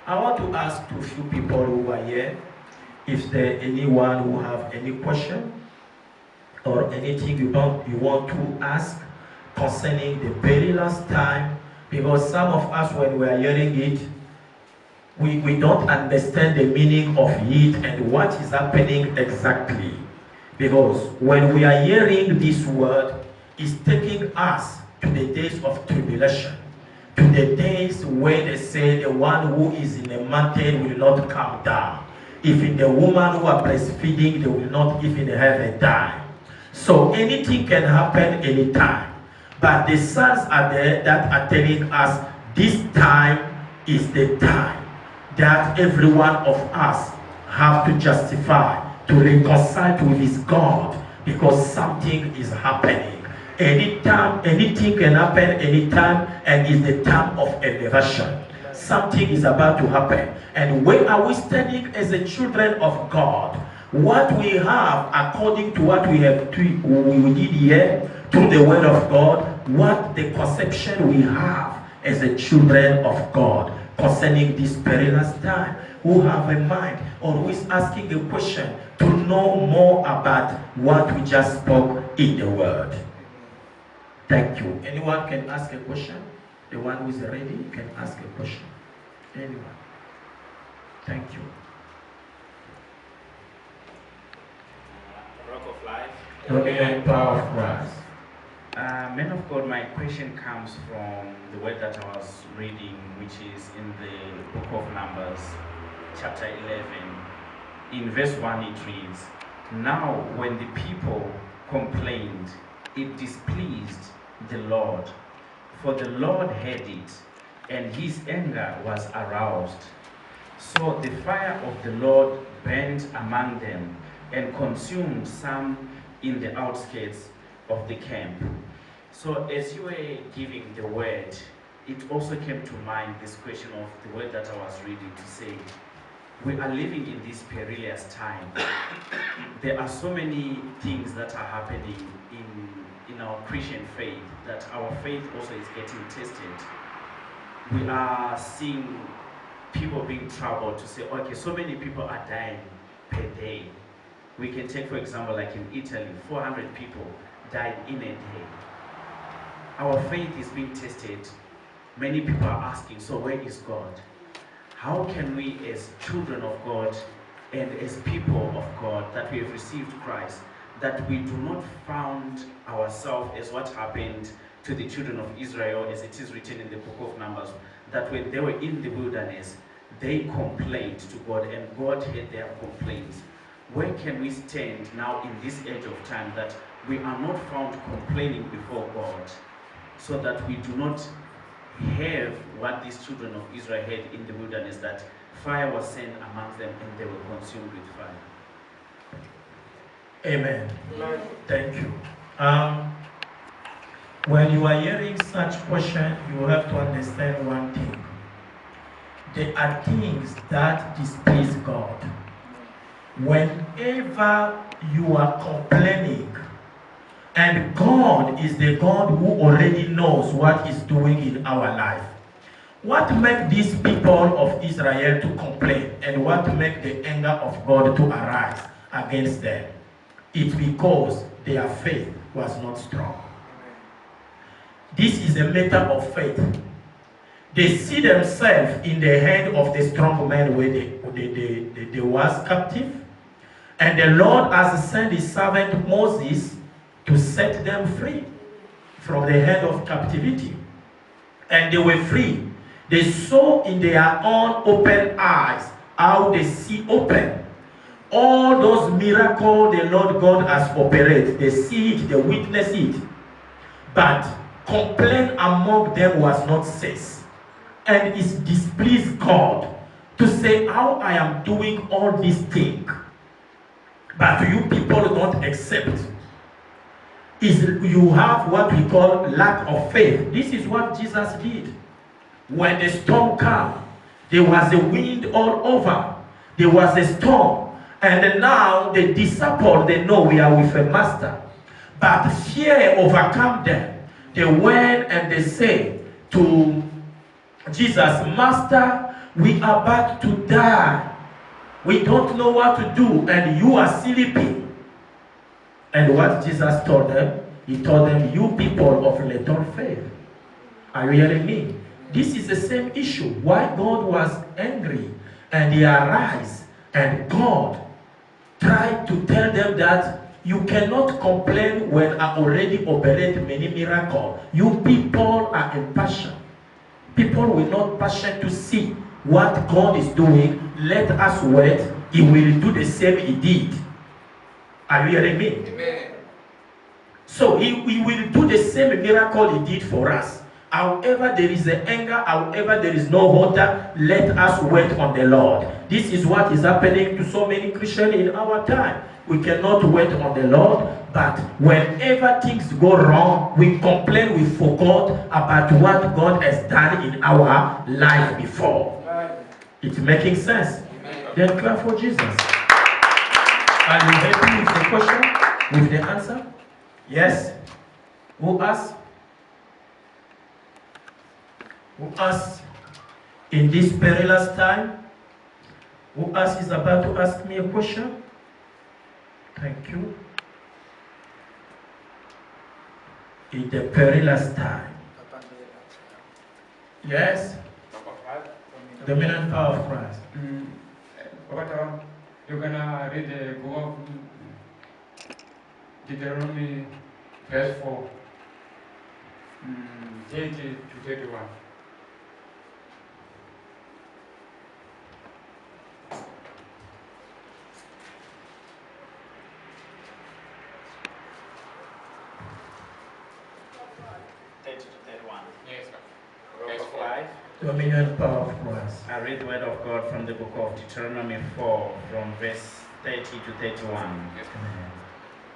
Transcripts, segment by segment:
I want to ask to a few people who are here, if there anyone who have any question or anything you want to ask concerning the perilous time, because some of us when we are hearing it, we don't understand the meaning of it and what is happening exactly. Because when we are hearing this word, it's taking us to the days of tribulation, to the days where they say the one who is in the mountain will not come down. Even the woman who are breastfeeding, they will not even have a dime. So anything can happen anytime. But the signs are there that are telling us this time is the time that every one of us have to justify, to reconcile with his God, because something is happening. Anytime, anything can happen anytime, and it's the time of elevation. Something is about to happen. And where are we standing as the children of God? What we have, according to what we did here, through the word of God, what the conception we have as the children of God concerning this perilous time, who have a mind or who is asking a question to know more about what we just spoke in the word. Thank you. Anyone can ask a question? The one who is ready can ask a question. Anyone? Thank you. Rock of Life. The power of Christ. Man of God, my question comes from the word that I was reading, which is in the book of Numbers, chapter 11. In verse 1 it reads, "Now when the people complained, it displeased the Lord, for the Lord heard it, and his anger was aroused. So the fire of the Lord burned among them and consumed some in the outskirts of the camp." So as you were giving the word, it also came to mind this question of the word that I was reading, to say, we are living in this perilous time. There are so many things that are happening in our Christian faith, that our faith also is getting tested. We are seeing people being troubled to say, okay, so many people are dying per day. We can take, for example, like in Italy, 400 people died in a day. Our faith is being tested. Many people are asking, so where is God? How can we as children of God and as people of God that we have received Christ, that we do not found ourselves as what happened to the children of Israel, as it is written in the book of Numbers, that when they were in the wilderness, they complained to God and God heard their complaints. Where can we stand now in this age of time that we are not found complaining before God, so that we do not have what these children of Israel had in the wilderness, that fire was sent amongst them and they were consumed with fire? Amen. Thank you. When you are hearing such question, you have to understand one thing. There are things that displease God. Whenever you are complaining, and God is the God who already knows what He's doing in our life. What makes these people of Israel to complain, and what makes the anger of God to arise against them? It's because their faith was not strong. This is a matter of faith. They see themselves in the hand of the strong man where they was captive, and the Lord has sent His servant Moses to set them free from the hand of captivity. And they were free. They saw in their own open eyes how the sea opened. All those miracles the Lord God has operated, they see it, they witness it. But complaint among them was not ceased. And it displeased God to say, how I am doing all these things, but you people don't accept. You have what we call lack of faith. This is what Jesus did. When the storm came, there was a wind all over. There was a storm. And now the disciples, they know we are with a master. But fear overcome them. They went and they said to Jesus, Master, We are about to die. We don't know what to do, and you are sleeping. And what Jesus told them? He told them, you people of little faith. Are you hearing me? This is the same issue. Why God was angry and he arise, and God tried to tell them that you cannot complain when I already operate many miracles. You people are impatient. People will not patient to see what God is doing. Let us wait. He will do the same he did. Are you hearing me? Amen. So he will do the same miracle he did for us. However there is an anger, however there is no water, let us wait on the Lord. This is what is happening to so many Christians in our time. We cannot wait on the Lord, but whenever things go wrong, we complain, we forgot about what God has done in our life before. It's making sense. Then clap for Jesus. Are you happy with the question? With the answer? Yes. Who asked? Who asked in this perilous time? Who asked is about to ask me a question? Thank you. In the perilous time. Yes. Dominant power of Christ. You're gonna read the book of Deuteronomy, verse 4, 30 to 31. Yes, sir. Verse 5. Dominion power of Christ. I read the word of God from the book of Deuteronomy 4, from verse 30 to 31. Yes,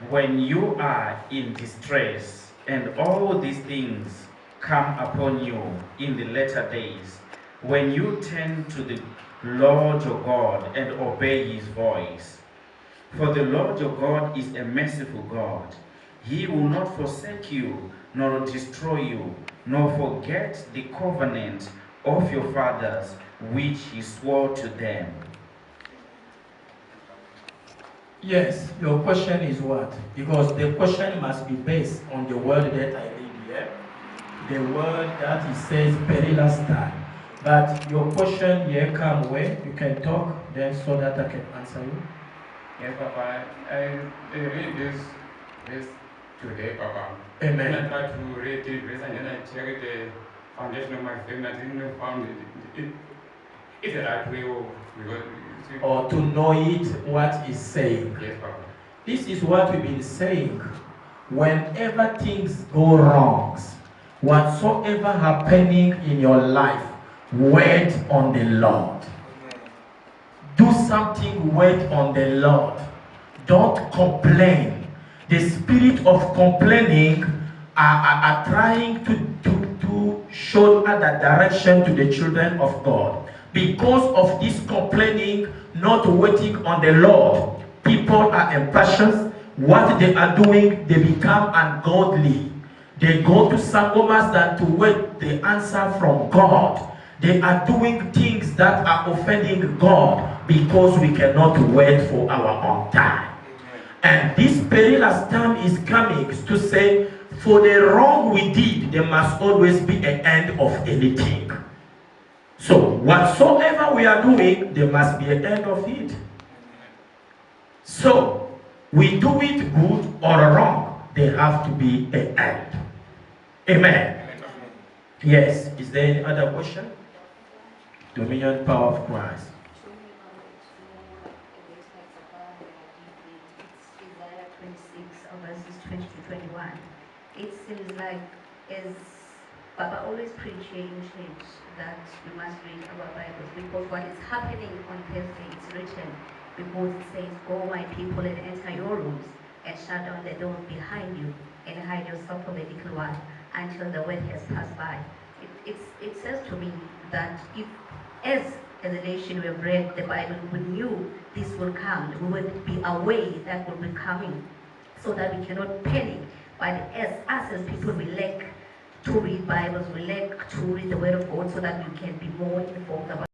When you are in distress, and all these things come upon you in the latter days, when you turn to the Lord your God and obey his voice. For the Lord your God is a merciful God. He will not forsake you, nor destroy you, nor forget the covenant of your fathers, which he swore to them. Yes, your question is what? Because the question must be based on the word that I read here. The word that it says perilous time. But your question here come where you can talk then so that I can answer you. Yes, Papa. I read this today, Papa. Amen. And I tried to read it, and then I checked the foundation of my faith, and I didn't find it's the right way of because Or to know it, what is saying. Yes, Papa. This is what we've been saying. Whenever things go wrong, whatsoever happening in your life, wait on the Lord. Do something, wait on the Lord. Don't complain. The spirit of complaining are trying to show other direction to the children of God. Because of this complaining, not waiting on the Lord, people are impatient. What they are doing, they become ungodly. They go to sangomas than to wait the answer from God. They are doing things that are offending God because we cannot wait for our own time. And this perilous time is coming to say, for the wrong we did, there must always be an end of anything. So, whatsoever we are doing, there must be an end of it. So, we do it good or wrong, there have to be an end. Amen. Yes. Is there any other question? Dominion power of Christ. Isaiah 26, verses 20 to 21. It seems like, as Papa always preaching that we must read our Bibles, because what is happening on Thursday is written, because it says, "Go, my people, and enter your rooms, and shut down the doors behind you, and hide yourself from a little while, until the word has passed by." It says to me that if, as a nation, we have read the Bible, we knew this will come, we would be aware that will be coming, so that we cannot panic. But as us as people, we lack to read Bibles, we lack to read the Word of God, so that we can be more informed about